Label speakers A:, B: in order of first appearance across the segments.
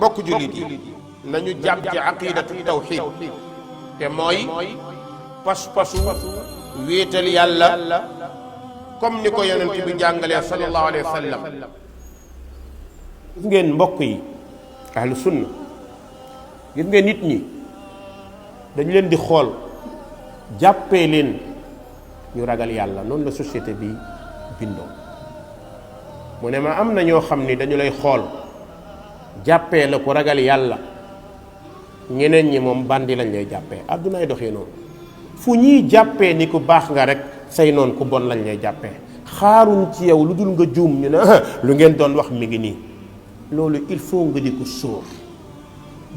A: mbokk jullit yi nañu jàpp ci aqidatu tawxid te mooy pas-pasu wéetal yàlla comme ni ko yonent bi jàngalee sallallahu alayhi wa sallam.
B: gis ngeen mbokk yi ahlu sunna, gis ngeen nit ñi dañu leen di xool jàppee leen ñu ragal yàlla. noonu la société bi bindoo. mu ne ma am na ñoo xam ni dañu lay xool jàppee la ku ragal yàlla, ñeneen ñi moom bandi lañ lay jàppee. àddunaay doxee noonu. fu ñuy jàppee ni ku baax nga rek say noon ku bon lañ lay jàppee. xaaruñ ci yow lu dul nga juum ñu ne lu ngeen doon wax mi ngi nii. loolu il faut nga di ko sóor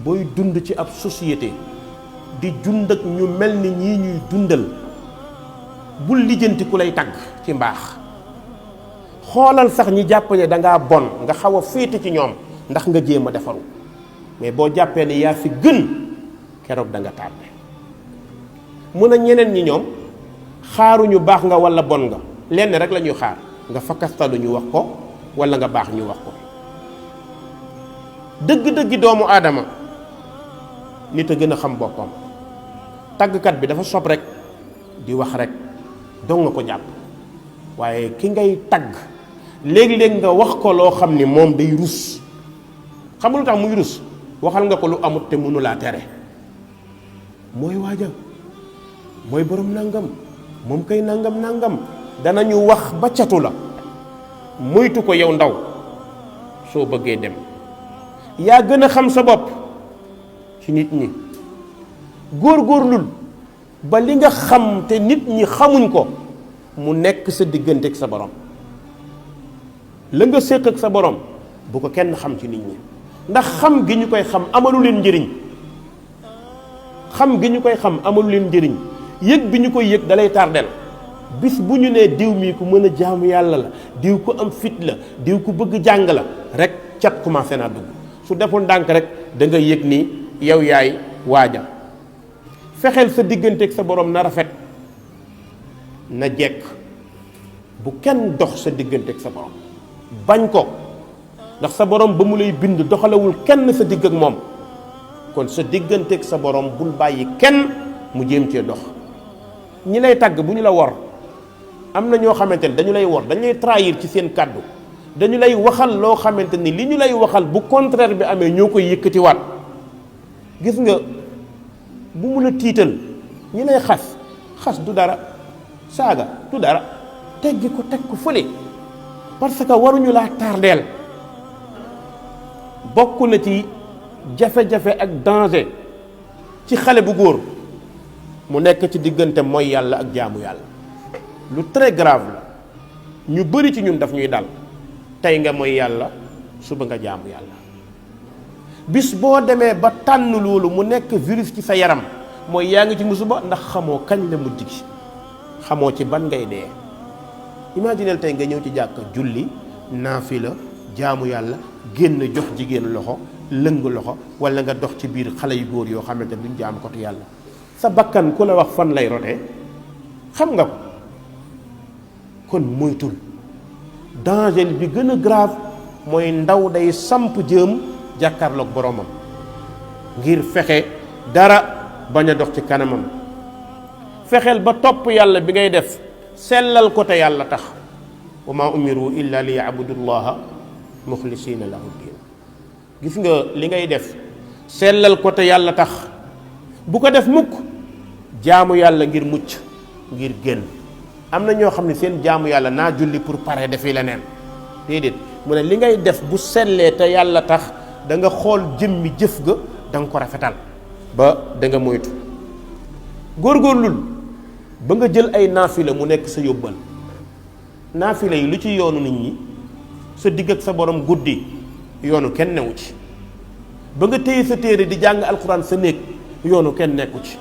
B: booy dund ci ab société di dund ak ñu mel ni ñii ñuy dundal. bul lijjanti ku lay tagg ci mbaax. xoolal sax ñi jàpp ne dangaa bon nga xaw a féete ci ñoom ndax nga jéem a defaru. mais boo jàppee ne yaa fi gën keroog da nga tardé. mun a ñeneen ñi ñoom xaaruñu baax nga walla bon nga lenn rek la ñuy xaar nga fakkastalu ñu wax ko walla nga baax ñu wax ko. dëgg-dëggi doomu aadama nit a gën a xam boppam. taggkat bi dafa sob rek di wax rek dong nga ko jàpp waaye ki ngay tagg léegi-léegi nga wax ko loo xam ni moom day rus. xam nga lu tax muy rus waxal nga ko lu amut te mënu laa tere. mooy waaja mooy borom nangam moom kay nangam nangam danañu wax ba catu la. moytu ko yow ndaw soo bëggee dem. yaa gën a xam sa bopp ci nit ñi. góorgóorlul ba li nga xam te nit ñi xamuñ ko mu nekk sa diggante ak sa borom. la nga séq ak sa borom bu ko kenn xam ci nit ñi. ndax xam gi ñu koy xam amalu leen njëriñ. xam gi ñu koy xam amalu leen njëriñ. yëg bi ñu koy yëg dalay tardel. bis bu ñu nee diw mii ku mën a jaamu yàlla la, diw ku am fit la, diw ku bëgg jàng la rek cat commencé naa dugg. su deful ndànk rek da nga yëg ni yow yaay waaja. fexeel sa digganteeg sa borom na rafet na jekk bu kenn dox sa digganteeg sa borom. bañ ko ndax sa borom ba mu lay bind doxalewul kenn sa digg ak moom. kon sa digganteeg sa borom bul bàyyi kenn mu jéem cee dox. ñi lay tàgg bu ñu la wor am na ñoo xamante ni dañu lay wor dañu lay trahir ci seen kàddu. dañu lay waxal loo xamante ni li ñu lay waxal bu contraire bi amee ñoo koy yëkkatiwaat. gis nga bu mun a tiital ñi lay xas du dara, saaga du dara, teggi ko teg ko fële parce que waruñu laa tardeel. bokk na ci jafe-jafe ak danger ci xale bu góor mu nekk ci diggante mooy yàlla ak jaamu yàlla. lu très grave la. ñu bari ci ñun daf ñuy dal. tey nga mooy yàlla suba nga jaamu yàlla. bis boo demee ba tànn loolu mu nekk virus ci sa yaram mooy yaa ngi ci musiba ndax xamoo kañ la mujj gi. xamoo ci ban ngay dee. imagineel tey nga ñëw ci jàkka julli naafila jaamu yàlla génn jox jigéen loxo lëng loxo wala nga dox ci biir xale yu góor yoo xamante duñ jaam ko te yàlla. sa bakkan ku la wax fan lay rotee xam nga ko. kon moytul. danger bi gën a grave mooy ndaw day samp jëm jàkkaarloog boromam ngir fexe dara bañ a dox ci kanamam. fexeel ba topp yàlla bi ngay def sellal ko te yàlla tax. wa ma umiru illa li yabudu llaha muxlisina lahu diin. gis nga li ngay def sellal ko te yàlla tax. bu ko def mukk jaamu yàlla ngir mucc ngir génn. am na ñoo xam ne seen jaamu yàlla naa julli pour pare defi leneen déedéet mu ne li ngay def bu sellee te yàlla tax da nga xool jëmmi jëf ga da nga ko rafetal ba da nga moytu. góorgóorlul ba nga jël ay naafila mu nekk sa yóbbal. naafila yi lu ci yoonu nit ñi sa digg ak sa borom guddi yoonu kenn newu ci. ba nga téye sa téere di jàng alxuraan sa néeg yoonu kenn nekku ci.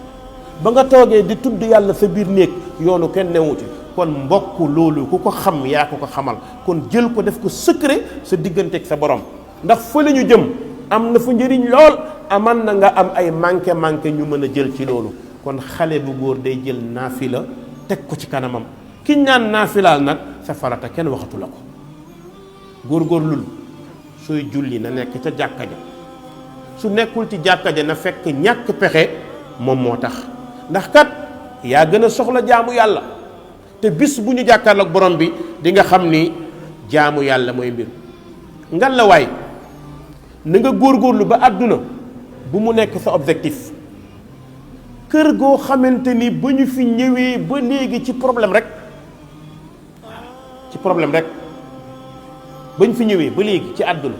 B: ba nga toogee di tudd yàlla sa biir néeg yoonu kenn newu ci. kon mbokk loolu ku ko xam yaa ko xamal kon jël ko def ko secret sa diggante ak sa borom. ndax fa la ñu jëm am na fa njëriñ lool aman na nga am ay manqué ñu mën a jël ci loolu. kon xale bu góor day jël naafila teg ko ci kanamam. ki ñaan naafilaal nag sa farata kenn waxatu la ko. góorgóorlul sooy julli na nekk ca jàkka ja su nekkul ci jàkka ja na fekk ñàkk pexe moom moo tax ndax kat yaa gën a soxla jaamu yàlla te bis bu ñu jàkkaarloog borom bi di nga xam ni jaamu yàlla mooy mbir ngal la waay na nga góorgóorlu ba àdduna bu mu nekk sa objectif kër goo xamante ni ba ñu fi ñëwee ba léegi ci problème rek ba ñu fi ñëwee ba léegi ci àdduna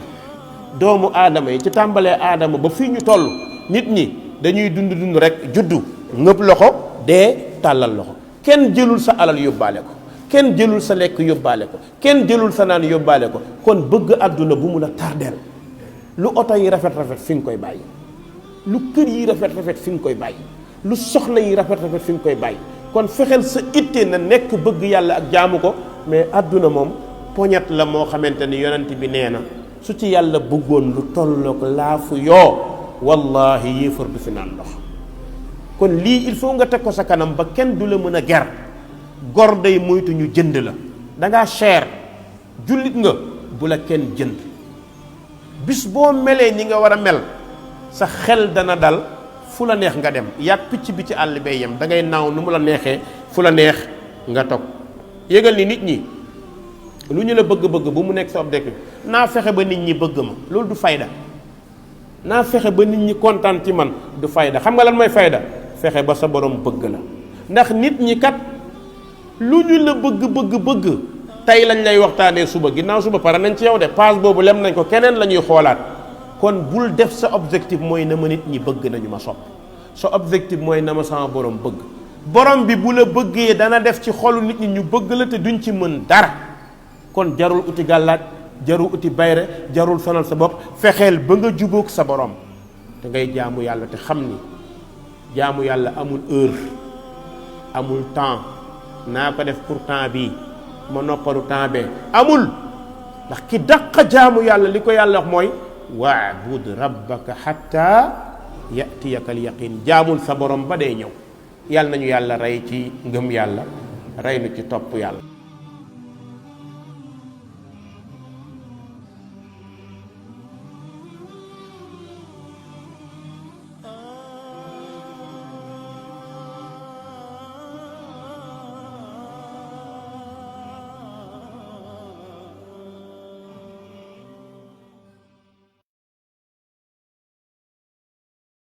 B: doomu aadama yi ci tàmbalee aadama ba fii ñu toll nit ñi dañuy dund rek juddu ngëb loxo dee tàllal loxo kenn jëlul sa alal yóbbaale ko kenn jëlul sa lekk yóbbaale ko kenn jëlul sa naan yóbbaale ko kon bëgg àdduna bu mu la tardeel lu oto yi rafet fi nga koy bàyyi lu kër yi rafet fi nga koy bàyyi lu soxna yi rafet fi nga koy bàyyi kon fexeel sa itte na nekk bëgg yàlla ak jaamu ko mais àdduna moom poñet la moo xamante ni yonent bi nee na su ci yàlla bëggoon lu tollook laafu yoo wallahi yéefar du fi naan ndox kon lii il faut nga teg ko sa kanam ba kenn du la mën a ger gor day moytu ñu jënd la dangaa cher jullit nga bu la kenn jënd bis boo melee ni nga war a mel sa xel dana dal fu la neex nga dem yàgg picc bi ci àll bay yem da ngay naaw nu mu la neexee fu la neex nga toog yëgal ni nit ñi lu ñu la bëgg-bëgg bu mu nekk sa objectif naa fexe ba nit ñi bëgg ma loolu du fayda naa fexe ba nit ñi kontaan ci man du fayda xam nga lan mooy fayda fexe ba sa borom bëgg la ndax nit ñi kat lu ñu la bëgg tey lañ lay waxtaanee suba ginnaaw suba pare nañ ci yow de passe boobu lem nañ ko keneen la ñuy xoolaat kon bul def sa objectif mooy na ma nit ñi bëgg nañu ma sopp sa objectif mooy na ma sama borom bëgg borom bi bu la bëggee dana def ci xolu nit ñi ñu bëgg la te duñ ci mën dara kon jarul uti gàllaaj jarul uti bayre jarul sonal sa bopp fexeel ba nga jubóog sa borom te ngay jaamu yàlla te xam ni jaamu yàlla amul heure amul temps naa ko def pour temps bii ma noppalu temps bee amul ndax ki dàq jaamu yàlla li ko yàlla wax mooy waabud rabbaka hatta yatiyaka al yaqin jaamul sa borom ba day ñëw yàlla nañu yàlla rey ci ngëm yàlla rey nu ci topp yàlla